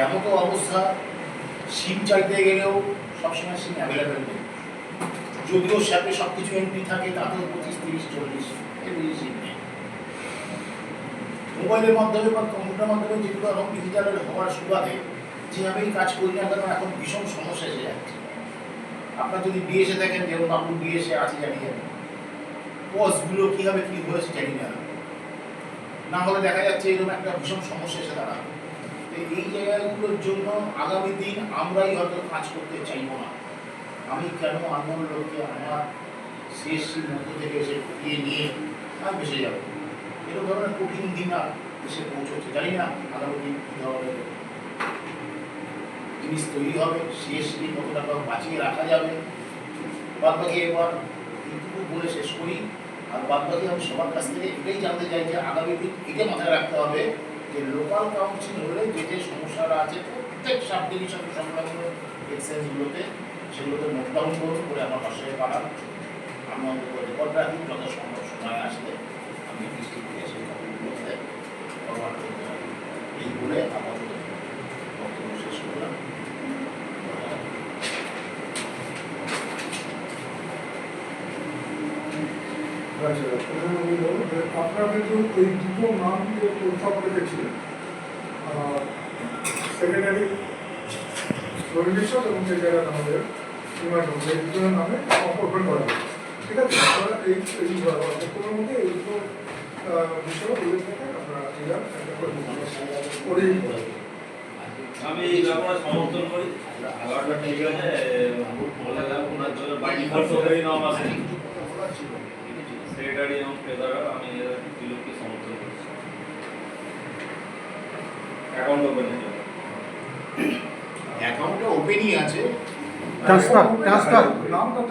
এমন তো অবস্থা, সিম চাইতে গেলেও সবসময় সিম অ্যাভেলেবেল নেই। যদিও স্যাপে সব কিছু এন্ট্রি থাকে, তাতেও 25, 30, 40 এর বেশি সিম নেই। মোবাইলের মাধ্যমে বা কম্পিউটার মাধ্যমে যেগুলো এখন ডিজিটালের হওয়ার সুবাদে যেভাবেই কাজ করি না কেন এখন ভীষণ সমস্যা এসে যাচ্ছে। আপনার যদি বিএসএ দেখেন, যেমন আপনি বিএসএ আছে জানি জানি, পজগুলো কীভাবে কী হয়েছে জানি না, না হলে দেখা যাচ্ছে এরকম একটা ভীষণ সমস্যা এসে দাঁড়াবে। তো এই জায়গাগুলোর জন্য আগামী দিন আমরাই হয়তো কাজ করতে চাইব না। আমি কেন অন্য লোককে আমার সিএসসির মধ্য থেকে এসে ঢুকিয়ে নিয়ে আমি বেসে যাবো? এরকম ধরনের কঠিন দিন আর এসে পৌঁছচ্ছে। জানি না আগামী দিন কী ধরনের জিনিস তৈরি হবে, সিএসসি কত টাকা বাঁচিয়ে রাখা যাবে। বাদ বাকি এবার এইটুকু বলে শেষ করি। আর বাদ বাকি আমি সবার কাছ থেকে এটাই জানতে চাই যে আগামী দিন এটা মাথায় রাখতে হবে যে লোকাল কাউন্সিল হলে যে যে সমস্যাটা আছে প্রত্যেক সাব ডিভিশন সংলগ্ন এক্সচেঞ্জগুলোতে সেগুলোতে নোটডাউন করুন, করে আমার পাশে পাঠান। আমি অন্তত রেকর্ড রাখি, যত সম্ভব সময় আসলে আমি ডিস্ট্রিক্টে সেই খবরগুলোতে ফরওয়ার্ড করতে পারি। এই বলে আপাতত বক্তব্য শেষ করলাম। আপনারা কিন্তু এই দুটো নাম যে প্রস্তাব রেখেছিলেন, সেক্রেটারি এবং সেক্রেটারি আমাদের এই দুজনের নামে অপরপণ করা হবে। ঠিক আছে, আপনারা এই বক্তব্যের মধ্যে এই দুটো বিষয় উল্লেখ থাকে, আপনারা আমি এই ব্যাপারে সমর্থন করি। ঠিক আছে, সরকারি নাম আছে সেক্রেটারি এবং ট্রেজারার, আমি দুলোককে সমর্থন করছি অ্যাকাউন্ট ওপেনের জন্য। অ্যাকাউন্টটা ওপেনই আছে, নামটা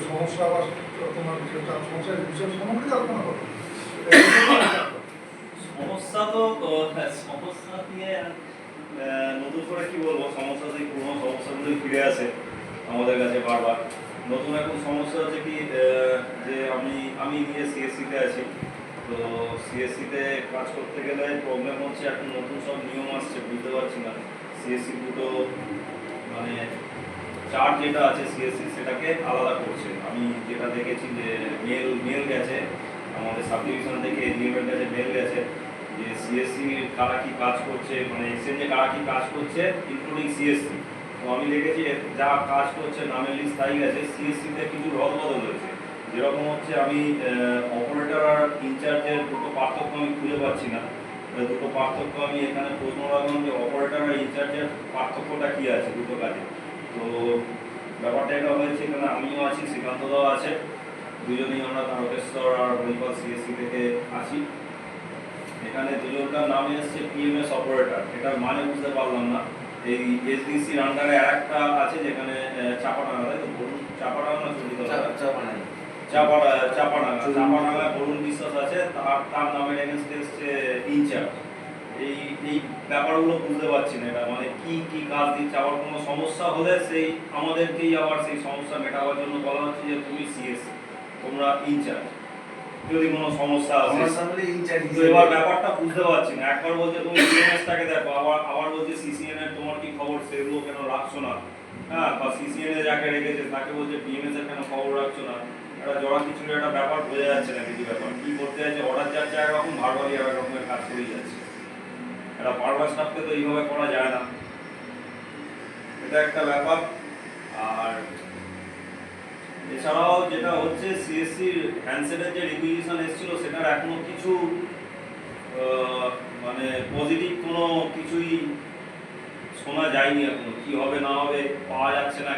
সমস্যা বা তোমার সমস্যার বিষয় সম্বন্ধে আলোচনা করো। সমস্যা তো সমস্যা নিয়ে নতুন করে কি বলবো, সমস্যা সেই পুরোনো সমস্যাগুলোই ফিরে আসে আমাদের কাছে বারবার। নতুন এখন সমস্যা হচ্ছে কি যে আমি নিজে সিএসসিতে আছি। তো সিএসসিতে কাজ করতে গেলে প্রবলেম হচ্ছে এখন নতুন সব নিয়ম আসছে, বুঝতে পারছি না। সিএসসি দুটো মানে চার্জ যেটা আছে সিএসসি সেটাকে আলাদা করছে। আমি যেটা দেখেছি যে মেল গেছে আমাদের সাব ডিভিশন থেকে, এনজিওর কাছে মেল গেছে যে সিএসসি কারা কি কাজ করছে, মানে এক্সচেঞ্জে কারা কি কাজ করছে ইনক্লুডিং সিএসসি। তো আমি দেখেছি যা কাজ করছে নামের লিস্ট তাই গেছে, সিএসসিতে কিছু রদবদল হয়েছে। যেরকম হচ্ছে আমি অপারেটর আর ইনচার্জের দুটো পার্থক্য আমি খুঁজে পাচ্ছি না। দুটো পার্থক্য আমি এখানে প্রশ্ন রাখলাম যে অপারেটর আর ইনচার্জের পার্থক্যটা কী আছে দুটো কাজে। তো ব্যাপারটা এটা হয়েছে, এখানে আমিও আছি, শ্রীকান্তদাও আছে, দুজনেই আমরা তারকেশ্বর আর হরিপাল সিএসসি থেকে আছি। এখানে দুজনকার নামে এসছে পিএমএস অপারেটর, এটার মানে বুঝতে পারলাম না। এই এসডিসির আন্ডারে আর একটা আছে যেখানে চাপাডাঙ্গা, তাই তো বলুন চাপাডাঙ্গা না চাপাডাঙ্গা বরুণ বিশ্বাস আছে, তার নামের এগেনস্টে এসছে ইনচার্জ। এই ব্যাপারগুলো বুঝতে পারছি না, এটা মানে কি কাজ দিচ্ছে। আবার কোনো সমস্যা হলে সেই আমাদেরকেই আবার সেই সমস্যা মেটাবার জন্য বলা হচ্ছে যে তুমি সিএসসি, তোমরা ইনচার্জ, যদি কোনো সমস্যা আছে। তো এবার ব্যাপারটা বুঝতে পারছি না। একবার বলছে তুমি সিএনএসটাকে দেখো, আবার বলছে সিসিএন এর তোমার কি খবর সেগুলো কেন রাখছো না, হ্যাঁ, বা সিসিএন এ যাকে রেখেছে তাকে বলছে পিএমএস এর কেন খবর রাখছো না। একটা জড়া কিছু একটা ব্যাপার বোঝা যাচ্ছে না, কিছু ব্যাপার কি করতে যাচ্ছে, অর্ডার যাচ্ছে একরকম, ভারবালি এক রকমের কাজ করেই যাচ্ছে। এটা পারভার স্টাফকে তো এইভাবে করা যায় না, এটা একটা ব্যাপার। আর এছাড়াও যেটা হচ্ছে সিএসসির হ্যান্ডসেটের যে রিকুইজিশন এসেছিল সেটার এখনো কিছু মানে পজিটিভ কোনো কিছুই শোনা যায়নি এখনো। কি হবে না হবে, পাওয়া যাচ্ছে না,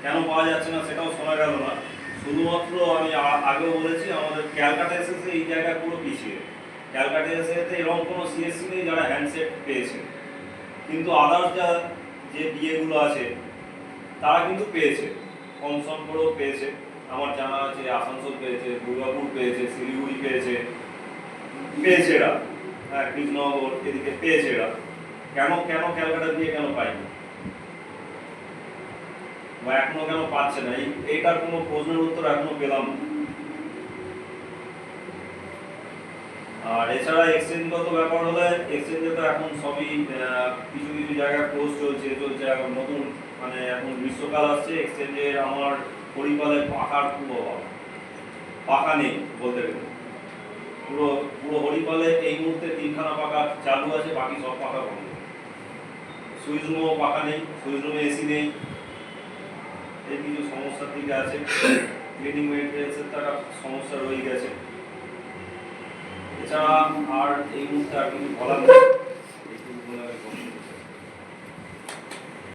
কেন পাওয়া যাচ্ছে না সেটাও শোনা গেল না। শুধুমাত্র আমি আগেও বলেছি আমাদের ক্যালকাটা এসেছে এই জায়গায় পুরো পিছিয়ে। ক্যালকাটা এসেতে এরকম কোনো সিএসসি নেই যারা হ্যান্ডসেট পেয়েছে, কিন্তু আদার্স যে বিএগুলো আছে তারা কিন্তু পেয়েছে, কম সম করেও পেয়েছে। আমার জানা আছে আসানসোল পেয়েছে, দুর্গাপুর পেয়েছে, শিলিগুড়ি পেয়েছে এরা, হ্যাঁ, কৃষ্ণনগর এদিকে পেয়েছে এরা। কেন ক্যালকাটা দিয়ে কেন পায়নি বা এখনো কেন পাচ্ছে না, এইটার কোনো প্রশ্নের উত্তর এখনো পেলাম না। আর এছাড়া এক্সচেঞ্জগত ব্যাপার হলে এক্সচেঞ্জে তো এখন সবই কিছু কিছু জায়গায় ক্লোজ চলছে এখন নতুন মানে এখন গ্রীষ্মকাল আসছে এক্সচেঞ্জে আমার হরিপালে পাখার খুব অভাব, পাখা নেই বলতে গেলে। পুরো পুরো হরিপালে এই মুহূর্তে 3খানা পাখা চালু আছে, বাকি সব পাখা বন্ধ। সুইচ রুমেও পাখা নেই, সুইচ রুমে এসি নেই, এই কিছু সমস্যার দিকে আছে। ক্লিনিং মেইনটেন্যান্সের তো একটা সমস্যা রয়ে গেছে। এছাড়া আর এই মুহূর্তে আর কিছু বলার নেই।